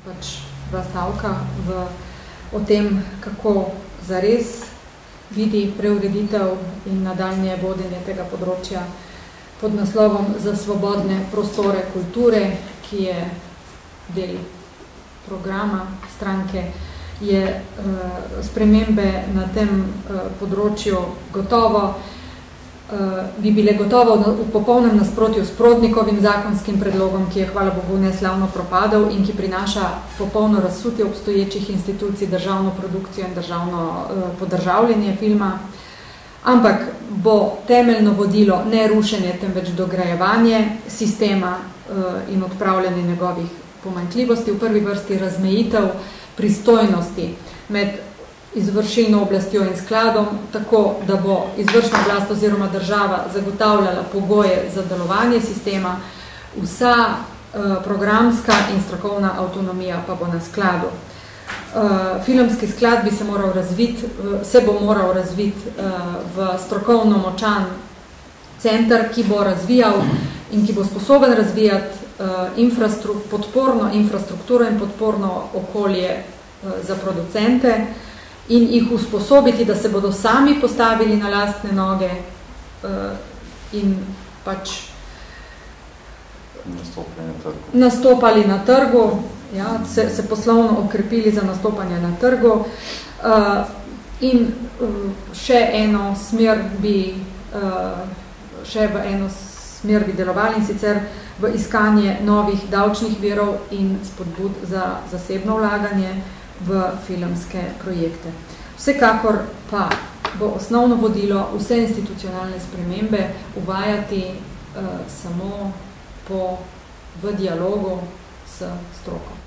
pač dva stavka o tem, kako zares vidi preureditev in nadaljnje vodenje tega področja pod naslovom Za svobodne prostore kulture, ki je del programa stranke, je spremembe na tem področju gotovo bi bile gotovo v popolnem nasprotju s Prodnikovim zakonskim predlogom, ki je, hvala Bogu, neslavno propadel in ki prinaša popolno razsutje obstoječih institucij, državno produkcijo in državno podržavljenje filma. Ampak bo temeljno vodilo ne rušenje, temveč dograjevanje sistema in odpravljanje njegovih pomanjkljivosti, v prvi vrsti razmejitev pristojnosti med izvršilno oblastjo in skladom, tako da bo izvršna oblast oziroma država zagotavljala pogoje za delovanje sistema, vsa programska in strokovna avtonomija pa bo na skladu. Filmski sklad bi se bo moral razviti v strokovno močan center, ki bo razvijal in ki bo sposoben razvijati podporno infrastrukturo in podporno okolje za producente in jih usposobiti, da se bodo sami postavili na lastne noge in pač nastopali na trgu, ja, se poslovno okrepili za nastopanje na trgu. In še v eno smer bi delovali, in sicer v iskanje novih davčnih virov in spodbud za zasebno vlaganje v filmske projekte. Vsekakor pa bo osnovno vodilo vse institucionalne spremembe uvajati samo v dialogu s stroko.